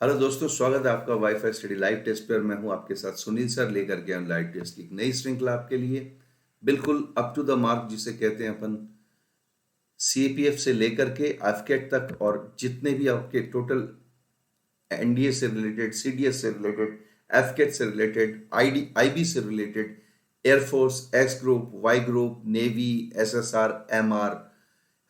Hello दोस्तों, स्वागत है आपका वाईफाई स्टडी लाइव टेस्ट पर। मैं हूं आपके साथ सुनील सर, लेकर के हम लाइव टेस्ट की एक नई श्रृंखला आपके लिए, बिल्कुल अप टू द मार्क जिसे कहते हैं अपन। सीपीएफ से लेकर के एफकेट तक और जितने भी आपके टोटल एनडीए से रिलेटेड, सीडीएस से रिलेटेड, एफकेट से रिलेटेड, आईबी से रिलेटेड, air force, X group, Y group, navy, SSR, MR,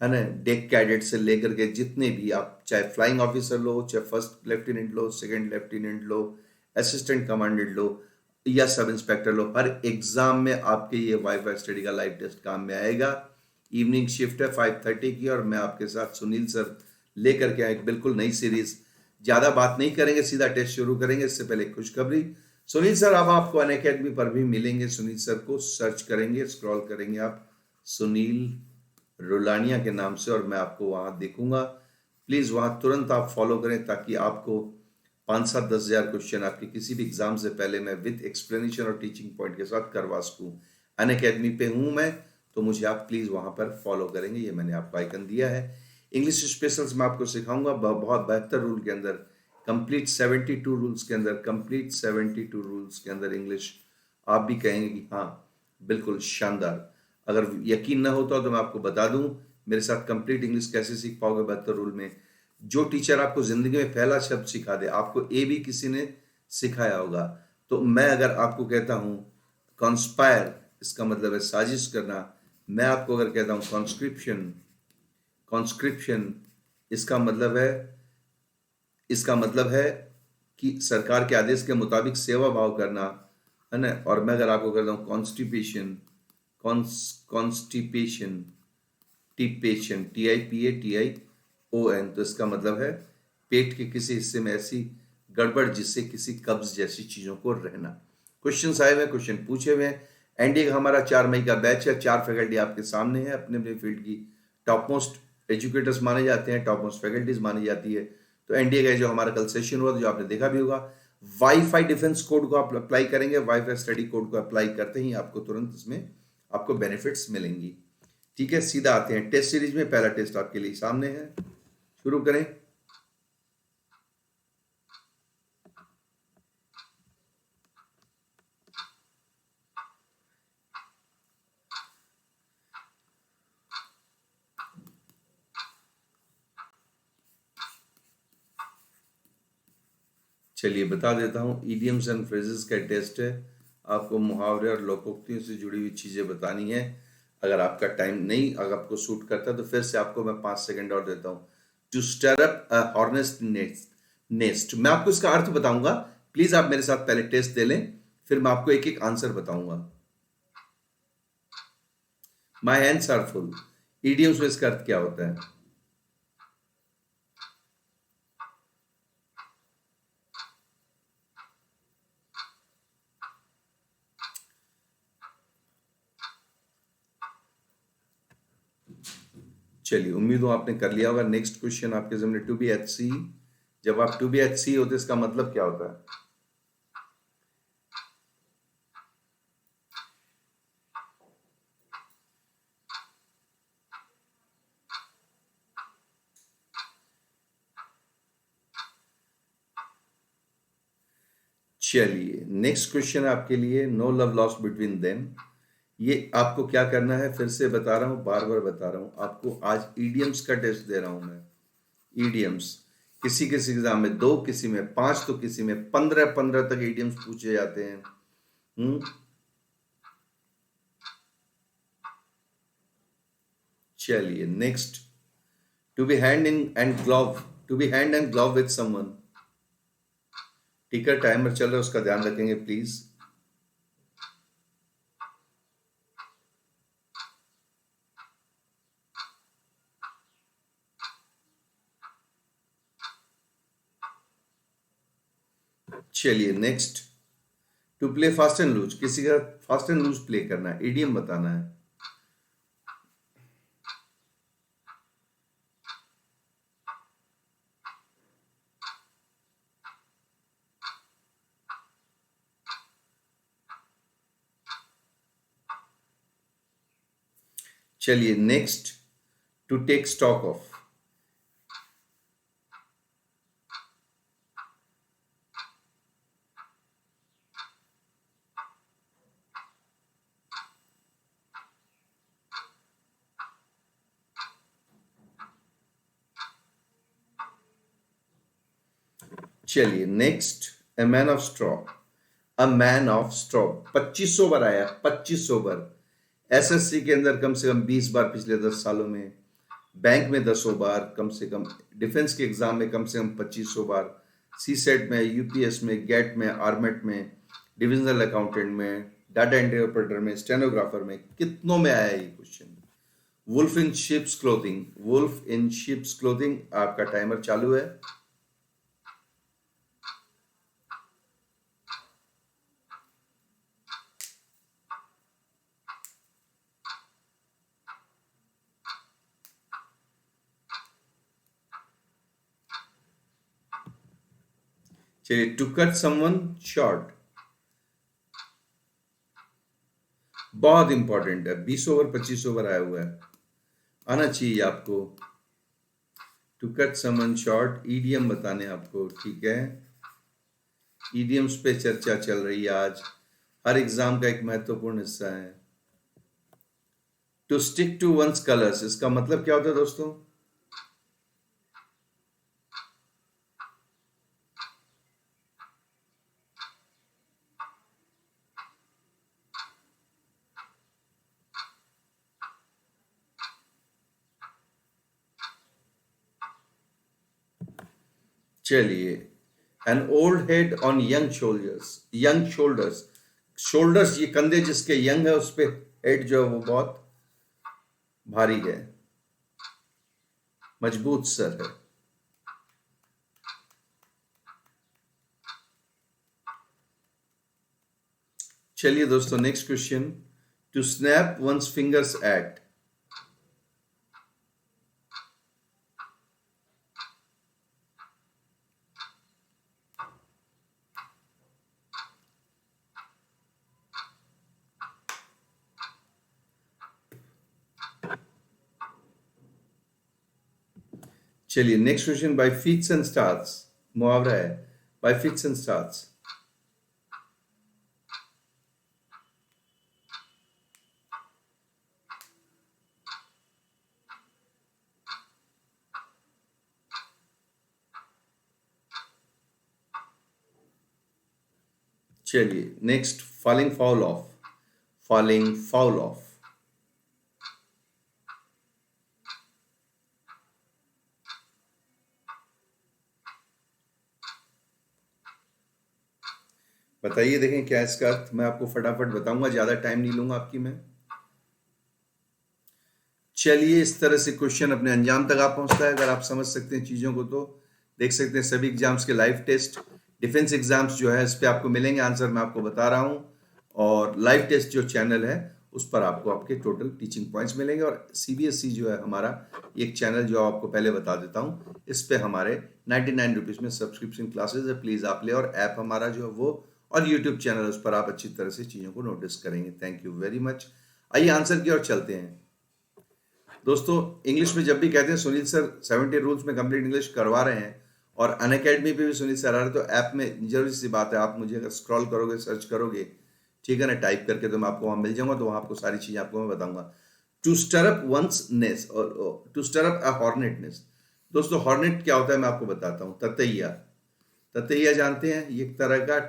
है ना, डेक कैडेट से लेकर के जितने भी आप चाहे फ्लाइंग ऑफिसर लो, चाहे फर्स्ट लेफ्टिनेंट लो, सेकंड लेफ्टिनेंट लो, असिस्टेंट कमांडेंट लो या सब इंस्पेक्टर लो, हर एग्जाम में आपके ये वाईफाई स्टडी का लाइव टेस्ट काम में आएगा। इवनिंग शिफ्ट है 5:30 की और मैं आपके साथ सुनील सर लेकर के आए एक बिल्कुल नई सीरीज। ज्यादा बात नहीं करेंगे, सीधा टेस्ट शुरू करेंगे। इससे पहले खुशखबरी, सुनील सर अब आपको अनअकैडमी पर भी मिलेंगे। सुनील सर को सर्च करेंगे, स्क्रॉल करेंगे आप सुनील रुलानिया के नाम से और मैं आपको वहां देखूंगा। प्लीज वहां तुरंत आप फॉलो करें ताकि आपको 5-7-10 हजार क्वेश्चन आपके किसी भी एग्जाम से पहले मैं विद एक्सप्लेनेशन और टीचिंग पॉइंट के साथ करवा सकूं। अनअकैडमी पे हूं मैं, तो मुझे आप प्लीज वहां पर फॉलो करेंगे। ये मैंने आपको आइकन दिया है। इंग्लिश स्पेशल्स मैं आपको सिखाऊंगा बहुत बेहतर रूल के अंदर, कंप्लीट 72 रूल्स के अंदर, कंप्लीट 72 रूल्स के अंदर इंग्लिश आप भी कहेंगे कि हाँ बिल्कुल शानदार। अगर यकीन ना होता तो मैं आपको बता दूं, मेरे साथ कंप्लीट इंग्लिश कैसे सीख पाओगे 72 रूल में। जो टीचर आपको जिंदगी में पहला शब्द सिखा दे, आपको ए भी किसी ने सिखाया होगा, तो मैं अगर आपको कहता हूं कॉन्स्पायर, इसका मतलब है साजिश करना। मैं आपको अगर कहता हूं कॉन्स्क्रिप्शन, कॉन्स्क्रिप्शन इसका मतलब है कि सरकार के आदेश के मुताबिक सेवा भाव करना, है ना। और मैं अगर आपको कहता हूं कॉन्स्टिपेशन, कॉन्स्टिपेशन, टिपेशन, TIPATION, तो इसका मतलब है पेट के किसी हिस्से में ऐसी गड़बड़ जिससे किसी कब्ज जैसी चीजों को रहना। क्वेश्चंस आए हुए, क्वेश्चन पूछे हुए हैं। एनडीए का हमारा 4 मई का बैच है। 4 फैकल्टी आपके सामने है, अपने अपने फील्ड की टॉप मोस्ट एजुकेटर्स माने जाते हैं, टॉप मोस्ट फैकल्टीज मानी जाती है। तो एनडीए का जो हमारा कल सेशन हुआ जो आपने देखा भी होगा, वाईफाई डिफेंस कोड को आप अप्लाई करेंगे। वाईफाई स्टडी कोड को अप्लाई करते ही आपको तुरंत इसमें आपको बेनिफिट्स मिलेंगी। ठीक है, सीधा आते हैं टेस्ट सीरीज में। पहला टेस्ट आपके लिए सामने है, शुरू करें। चलिए बता देता हूं, इडियम्स एंड फ्रेजेस का टेस्ट है। आपको मुहावरे और लोकोक्तियों से जुड़ी हुई चीजें बतानी है। अगर आपका टाइम नहीं, अगर आपको सूट करता है तो फिर से आपको मैं 5 सेकंड और देता हूं। To stir up a hornet's nest, मैं आपको इसका अर्थ बताऊंगा। प्लीज आप मेरे साथ पहले टेस्ट दे लें, फिर मैं आपको एक एक आंसर बताऊंगा। My hands are full, idioms में इसका अर्थ क्या होता है? चलिए, उम्मीद हो आपने कर लिया होगा। नेक्स्ट क्वेश्चन आपके सामने, टू बी एच सी। जब आप टू बी एच सी होते इसका मतलब क्या होता है? चलिए, नेक्स्ट क्वेश्चन आपके लिए, no love lost between them. ये आपको क्या करना है, फिर से बता रहा हूं, बार बार बता रहा हूं आपको। आज ईडियम्स का टेस्ट दे रहा हूं मैं। ईडियम्स किसी किसी एग्जाम में 2, किसी में 5, तो किसी में 15-15 तक ईडियम्स पूछे जाते हैं। चलिए next, to be hand in and glove, to be hand and glove with someone. Ticker timer चल रहा है, उसका ध्यान रखेंगे प्लीज। चलिए next, to play fast and loose, किसी का फास्ट एंड लूज प्ले करना है, इडियम बताना है। चलिए next, to take stock of. चलिए next, a man of straw. A man of straw 2500 बार आया, 2500 बार। एसएससी के अंदर कम से कम 20 बार पिछले 10 सालों में, बैंक में 10 बार कम से कम, डिफेंस के एग्जाम में कम से कम 2500 बार, सी सेट में, यूपीएस में, गेट में, आर्मेट में, डिविजनल अकाउंटेंट में, डाटा एंट्री ऑपरेटर में, स्टेनोग्राफर में, कितनों में आया ये क्वेश्चन। वुल्फ इन शिप्स क्लोथिंग, वुल्फ इन शिप्स क्लोथिंग। आपका टाइमर चालू है। चलिए, टू कट समवन शॉर्ट बहुत इंपॉर्टेंट है। 20 ओवर 25 ओवर आया हुआ है, आना चाहिए आपको। To cut someone short, idiom बताने आपको, ठीक है। ईडीएम्स पे चर्चा चल रही है आज, हर एग्जाम का एक महत्वपूर्ण हिस्सा है। To stick to one's colours, इसका मतलब क्या होता है दोस्तों? चलिए, an old head on young shoulders, young shoulders, shoulders ये कंधे जिसके यंग है उस पे हेड जो है वो बहुत भारी है, मजबूत सर है। चलिए दोस्तों, next question, to snap one's fingers at. चलिए next question, by fits and starts, मुहावरा है, बाय फीट्स एंड स्टार्स। चलिए next, falling foul of, falling foul of. बताइए, देखें क्या इसका अर्थ। मैं आपको फटाफट बताऊंगा, ज्यादा टाइम नहीं लूंगा आपकी मैं। चलिए, इस तरह से क्वेश्चन अपने अंजाम तक आप पहुंचता है। अगर आप समझ सकते हैं चीजों को तो देख सकते हैं सभी एग्जाम्स के लाइव टेस्ट, डिफेंस एग्जाम्स जो है इस पे आपको मिलेंगे आंसर, मैं आपको बता रहा हूं। और लाइव टेस्ट जो चैनल है उस पर आपको आपके टोटल टीचिंग पॉइंट्स मिलेंगे। और सीबीएसई जो है हमारा एक चैनल जो आपको पहले बता देता हूं, इस पे हमारे 99 रुपीज में सब्सक्रिप्शन क्लासेस है, प्लीज आप ले। और ऐप हमारा जो है वो, और यूट्यूब चैनल, उस पर आप अच्छी तरह से चीजों को नोटिस करेंगे। Thank you very much. आइए आंसर की ओर चलते हैं दोस्तों। इंग्लिश में जब भी कहते हैं सुनील सर 70 रूल्स में कंप्लीट इंग्लिश करवा रहे हैं, और अनअकैडमी पे भी सुनील सर आ रहे हैं, तो ऐप में जरूरी सी बात है, आप मुझे अगर स्क्रॉल करोगे, सर्च करोगे, ठीक है ना, टाइप करके, तो मैं आपको वहां मिल जाऊंगा, तो वहां आपको सारी चीजें आपको मैं बताऊंगा। To stir up one's nest, और to stir up a hornet nest. दोस्तों हॉर्नेट क्या होता है मैं आपको बताता हूँ। ततैया, ततैया जानते हैं, ये एक तरह का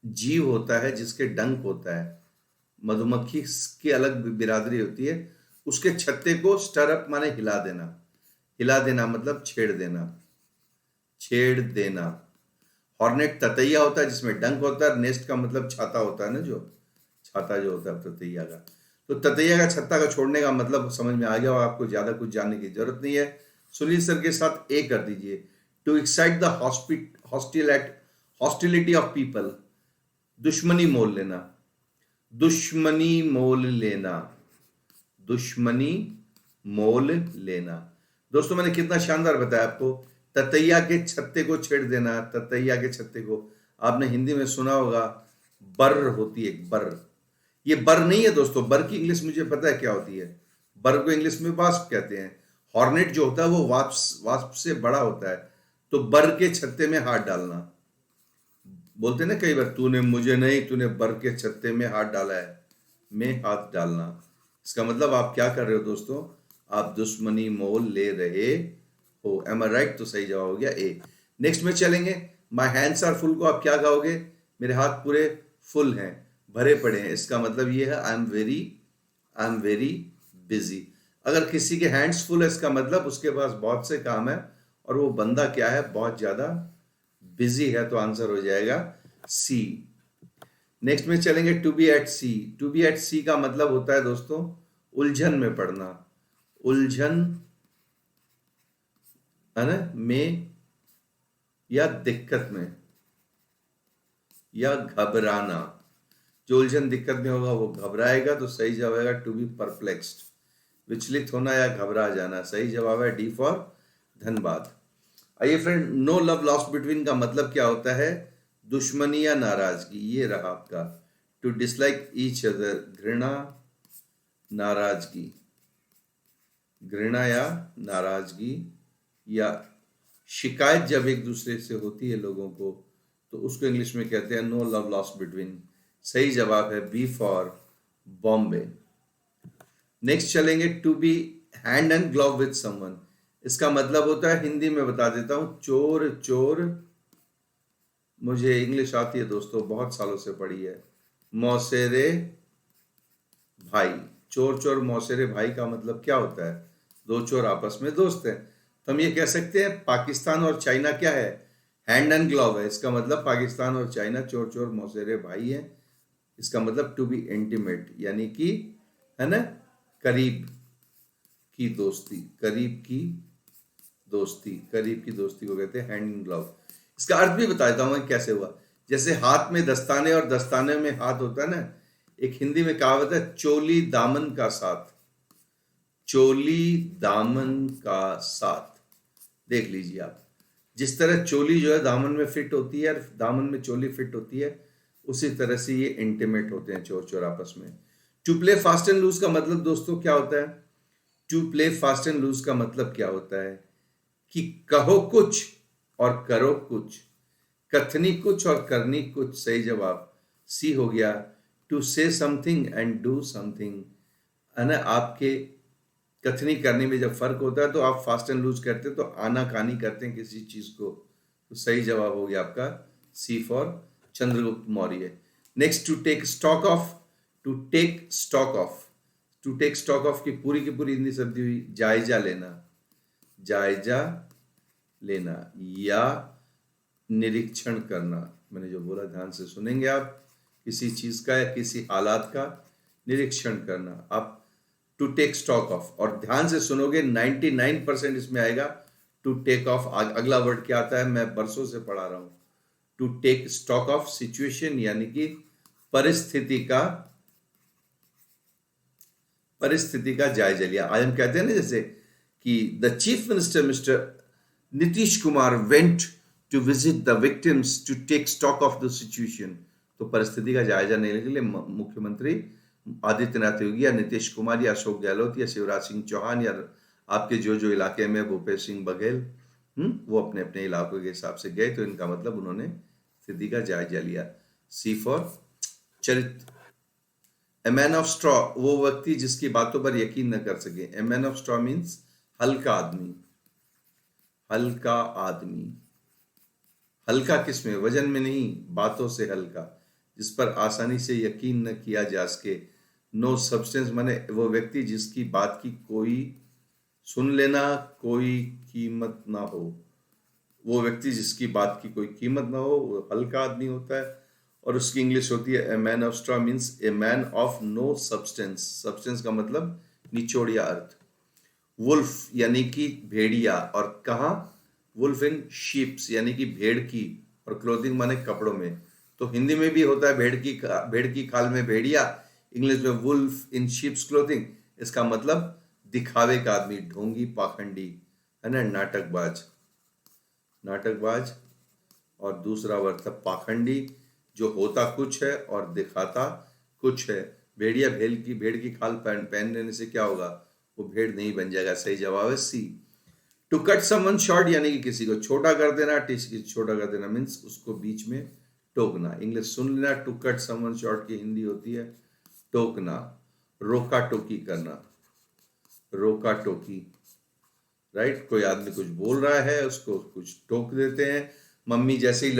जीव होता है जिसके डंक होता है। मधुमक्खी की अलग बिरादरी होती है। उसके छत्ते को स्टर अप माने हिला देना, हिला देना मतलब छेड़ देना, छेड़ देना। हॉर्नेट ततैया होता है जिसमें डंक होता है। नेस्ट का मतलब छाता होता है ना, जो छाता जो होता है ततैया का। तो ततैया का छत्ता का छोड़ने का मतलब समझ में आ गया, और आपको ज्यादा कुछ जानने की जरूरत नहीं है। सुनील सर के साथ ए कर दीजिए। To excite the hostility of people, दुश्मनी मोल लेना, दुश्मनी मोल लेना, दुश्मनी मोल लेना। दोस्तों मैंने कितना शानदार बताया आपको, ततैया के छत्ते को छेड़ देना, ततैया के छत्ते को। आपने हिंदी में सुना होगा, बर होती है, बर। ये बर नहीं है दोस्तों, बर की इंग्लिश मुझे पता है क्या होती है। बर को इंग्लिश में वास्प कहते हैं। हॉर्नेट जो होता है वो वास्प, वास्प से बड़ा होता है। तो बर के छत्ते में हाथ डालना, बोलते ना कई बार, तूने मुझे नहीं, तूने बर के छत्ते में हाथ डाला है, में हाथ डालना। इसका मतलब आप क्या कर रहे हो दोस्तों, आप दुश्मनी मोल ले रहे हो। एम आई राइट? तो सही जवाब हो गया ए। नेक्स्ट में चलेंगे, माई हैंड्स आर फुल को आप क्या कहोगे? मेरे हाथ पूरे फुल हैं, भरे पड़े हैं। इसका मतलब ये है आई एम वेरी बिजी। अगर किसी के हैंड्स फुल है, इसका मतलब उसके पास बहुत से काम है और वो बंदा क्या है? बहुत ज्यादा बिजी है। तो आंसर हो जाएगा सी। नेक्स्ट में चलेंगे to be at sea. To be at sea का मतलब होता है दोस्तों उलझन में पड़ना, उलझन है ना में, या दिक्कत में, या घबराना। जो उलझन दिक्कत में होगा वो घबराएगा, तो सही जवाब आएगा टू बी परप्लेक्स्ड, विचलित होना या घबरा जाना। सही जवाब है डी फॉर धनबाद। आइए friend, no love lost between का मतलब क्या होता है? दुश्मनी या नाराजगी। ये रहा आपका। टू डिसलाइक ईच अदर, घृणा, नाराजगी, घृणा या नाराजगी या शिकायत जब एक दूसरे से होती है लोगों को, तो उसको इंग्लिश में कहते हैं नो लव लॉस्ट बिटवीन। सही जवाब है बी फॉर बॉम्बे। नेक्स्ट चलेंगे to be hand and glove with someone. इसका मतलब होता है, हिंदी में बता देता हूं, चोर चोर, मुझे इंग्लिश आती है दोस्तों, बहुत सालों से पढ़ी है, मौसेरे भाई। चोर चोर मौसेरे भाई का मतलब क्या होता है? दो चोर आपस में दोस्त हैं। तो हम ये कह सकते हैं पाकिस्तान और चाइना क्या है? हैंड एंड ग्लव है। इसका मतलब पाकिस्तान और चाइना चोर चोर मौसेरे भाई हैं। इसका मतलब टू बी इंटीमेट, यानी कि है ना, करीब की दोस्ती, करीब की दोस्ती, करीब की दोस्ती को कहते हैं हैंड इन ग्लव। इसका अर्थ भी बता देता हूं मैं कैसे हुआ। जैसे हाथ में दस्ताने और दस्ताने में हाथ होता है ना, एक हिंदी में कहावत है, चोली दामन का साथ, चोली दामन का साथ। देख लीजिए आप, जिस तरह चोली जो है दामन में फिट होती है, दामन में चोली फिट होती है, उसी तरह से ये इंटीमेट होते हैं चोर चोर आपस में। To play fast and loose का मतलब दोस्तों क्या होता है? To play fast and loose का मतलब क्या होता है कि कहो कुछ और करो कुछ, कथनी कुछ और करनी कुछ। सही जवाब सी हो गया। टू से समथिंग एंड डू समथिंग, है ना। आपके कथनी करने में जब फर्क होता है तो आप फास्ट एंड लूज करते हैं, तो आना कानी करते हैं किसी चीज को। तो सही जवाब हो गया आपका C for Chandragupta Maurya. Next to take stock of. To take stock of, to take stock of की पूरी हिंदी शब्द हुई जायजा लेना, जायजा लेना या निरीक्षण करना। मैंने जो बोला ध्यान से सुनेंगे आप, किसी चीज का या किसी हालात का निरीक्षण करना। आप टू टेक स्टॉक ऑफ, और ध्यान से सुनोगे 99% इसमें आएगा टू टेक ऑफ। अगला वर्ड क्या आता है, मैं बरसों से पढ़ा रहा हूं। To take stock of situation, यानी कि परिस्थिति का जायजा लिया। आज हम कहते हैं ना, जैसे कि the chief minister mister Nitish Kumar went to visit the victims to take stock of the situation. तो परिस्थिति का जायजा लेने के लिए मुख्यमंत्री आदित्यनाथ योगी या नीतीश कुमार या अशोक गहलोत या शिवराज सिंह चौहान या आपके जो जो इलाके में भूपेश सिंह बघेल, वो अपने अपने इलाकों के हिसाब से गए। तो इनका मतलब उन्होंने स्थिति का जायजा लिया। सी फॉर चरित्र। ए मैन ऑफ स्ट्रॉ, वो व्यक्ति जिसकी बातों पर यकीन न कर सके। ए मैन ऑफ स्ट्रॉ मीन्स हल्का आदमी, हल्का आदमी। हल्का किसमें? वजन में नहीं, बातों से हल्का, जिस पर आसानी से यकीन न किया जा सके। नो सब्सटेंस माने वो व्यक्ति जिसकी बात की कोई सुन लेना कोई कीमत ना हो। वो व्यक्ति जिसकी बात की कोई कीमत ना हो, वो हल्का आदमी होता है। और उसकी इंग्लिश होती है a man of straw means a man of no substance. Substance का मतलब निचोड़िया अर्थ। वुल्फ यानी कि भेड़िया, और कहाँ? वुल्फ इन शीप्स, यानी कि भेड़ की, और क्लोथिंग माने कपड़ों में। तो हिंदी में भी होता है भेड़ की खाल में भेड़िया, इंग्लिश में वुल्फ इन शीप्स क्लोथिंग। इसका मतलब दिखावे का आदमी, ढोंगी, पाखंडी, है ना, नाटकबाज, नाटकबाज। और दूसरा वर्ड था पाखंडी, जो होता कुछ है और दिखाता कुछ है। भेड़िया भेड़ की खाल पहन लेने से क्या होगा? वो भेड़ नहीं बन जाएगा। सही जवाब है C. To cut someone short, यानी कि किसी को छोटा कर देना। छोटा कर देना मीन्स उसको बीच में टोकना। इंग्लिश सुन लेना, टू कट समवन शॉर्ट की हिंदी होती है टोकना, रोका टोकी करना, रोका टोकी। राइट, कोई आदमी कुछ बोल रहा है, उसको कुछ टोक देते हैं, मम्मी जैसे ही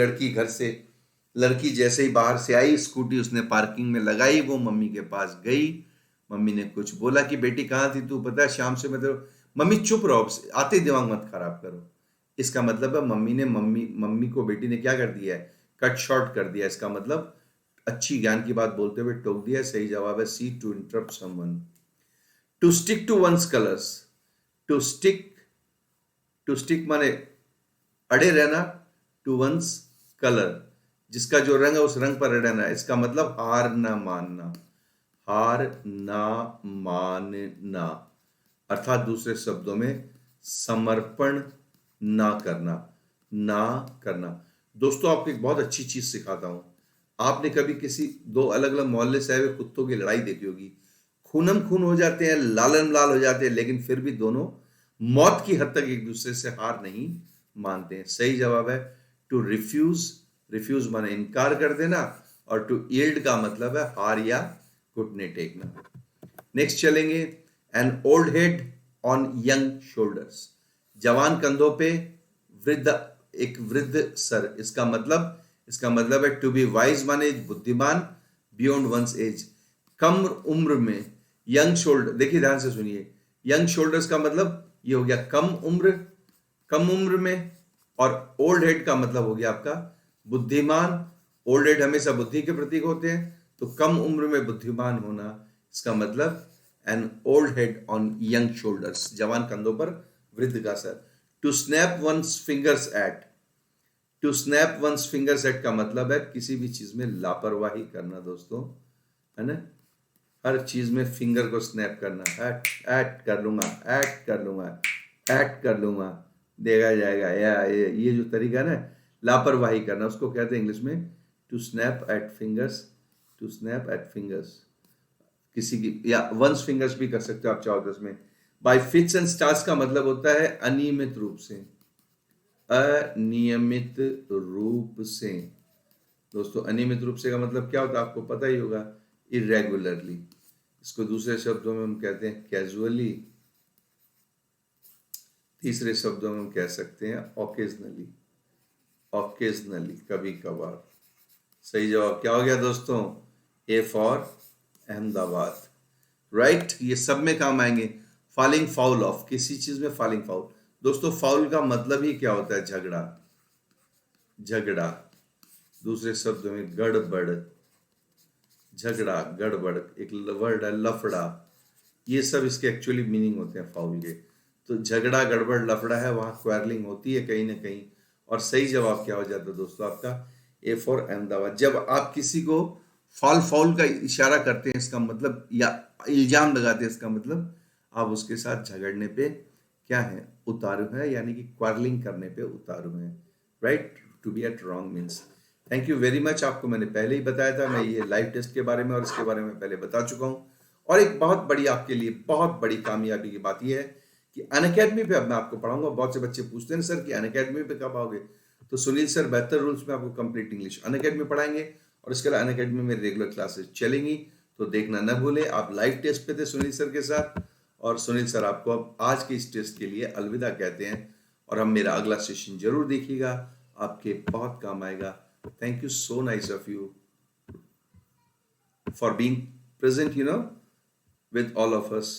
लड़की जैसे ही बाहर से आई, स्कूटी उसने पार्किंग में लगाई, वो मम्मी के पास गई। मम्मी ने कुछ बोला कि बेटी कहाँ थी तू, पता है शाम से मैं तो, मम्मी चुप रहो, आते ही दिमाग मत खराब करो। इसका मतलब है मम्मी को बेटी ने क्या कर दिया है, कट शॉर्ट कर दिया। इसका मतलब अच्छी ज्ञान की बात बोलते हुए टोक दिया। सही जवाब है C, to interrupt someone. To stick to one's colours. To stick to stick माने अड़े रहना, टू वंस कलर, जिसका जो रंग है उस रंग पर अड़े रहना। इसका मतलब हार ना मानना, हार ना मानना, अर्थात दूसरे शब्दों में समर्पण ना करना, ना करना। दोस्तों आपको एक बहुत अच्छी चीज सिखाता हूं। आपने कभी किसी दो अलग अलग मोहल्ले से आए हुए कुत्तों की लड़ाई देखी होगी, खूनम खून हो जाते हैं, लालम लाल हो जाते हैं, लेकिन फिर भी दोनों मौत की हद तक एक दूसरे से हार नहीं मानते हैं। सही जवाब है टू रिफ्यूज। रिफ्यूज माने इनकार कर देना, और टू यील्ड का मतलब है हार या घुटने टेकना। नेक्स्ट चलेंगे, N old head on young shoulders. जवान कंधों पे वृद्ध, एक वृद्ध सर। इसका मतलब है टू बी वाइज माने बुद्धिमान, बियॉन्ड वंस एज, कम उम्र में। यंग शोल्डर, देखिए ध्यान से सुनिए, यंग शोल्डर्स का मतलब ये हो गया कम उम्र में, और ओल्ड हेड का मतलब हो गया आपका बुद्धिमान। ओल्ड हेड हमेशा बुद्धि के प्रतीक होते हैं, तो कम उम्र में बुद्धिमान होना। इसका मतलब an old head on young shoulders, जवान कंधों पर वृद्ध का सर। To snap one's fingers at. To snap one's fingers at का मतलब है किसी भी चीज में लापरवाही करना दोस्तों, है ना। हर चीज में फिंगर को स्नैप करना, एट एट कर लूंगा, एट कर लूंगा, एट कर लूंगा, देखा जाएगा, या ये जो तरीका है ना लापरवाही करना, उसको कहते हैं इंग्लिश में to snap at fingers. To snap at fingers किसी की, या वंस फिंगर्स भी कर सकते हो आप चाहो तो इसमें। बाय फिट्स एंड स्टार्स का मतलब होता है अनियमित रूप से, अनियमित रूप से। दोस्तों अनियमित रूप से का मतलब क्या होता है आपको पता ही होगा, इरेगुलरली। इसको दूसरे शब्दों में हम कहते हैं कैजुअली, तीसरे शब्दों में हम कह सकते हैं ओकेजनली, ओकेजनली कभी कभार। सही जवाब क्या हो गया दोस्तों, ए फॉर अहमदाबाद, राइट। ये सब में काम आएंगे। फॉलिंग फाउल ऑफ, किसी चीज में फॉलिंग फाउल। दोस्तों फाउल का मतलब ही क्या होता है, झगड़ा, झगड़ा। दूसरे शब्दों में गड़बड़, झगड़ा, गड़बड़, एक वर्ड है लफड़ा। ये सब इसके एक्चुअली मीनिंग होते हैं फाउल के। तो झगड़ा, गड़बड़, लफड़ा है, वहां क्वारलिंग होती है कहीं ना कहीं। और सही जवाब क्या हो जाता है दोस्तों आपका, ए फॉर अहमदाबाद। जब आप किसी को फाउल फाउल का इशारा करते हैं इसका मतलब, या इल्जाम लगाते हैं इसका मतलब आप उसके साथ झगड़ने पे क्या है, उतारू है, यानी कि क्वारलिंग करने पे उतारू है, right. To be at wrong means. Thank you very much. आपको मैंने पहले ही बताया था, मैं ये लाइव टेस्ट के बारे में और इसके बारे में पहले बता चुका हूँ। और एक बहुत बड़ी आपके लिए बहुत बड़ी कामयाबी की बात यह है कि अनअकैडमी पे अब मैं आपको पढ़ाऊंगा। बहुत से बच्चे पूछते हैं सर कि अनअकैडमी पे कब आओगे, तो सुनील सर बेहतर रूल्स में आपको कंप्लीट इंग्लिश अनअकैडमी पढ़ाएंगे, और इसके अलावा अनअकैडमी में रेगुलर क्लासेस चलेंगी। तो देखना न भूले। आप लाइव टेस्ट पे थे सुनील सर के साथ, और सुनील सर आपको अब आज के इस टेस्ट के लिए अलविदा कहते हैं, और हम मेरा अगला सेशन जरूर देखिएगा, आपके बहुत काम आएगा। Thank you so nice of you for being present with all of us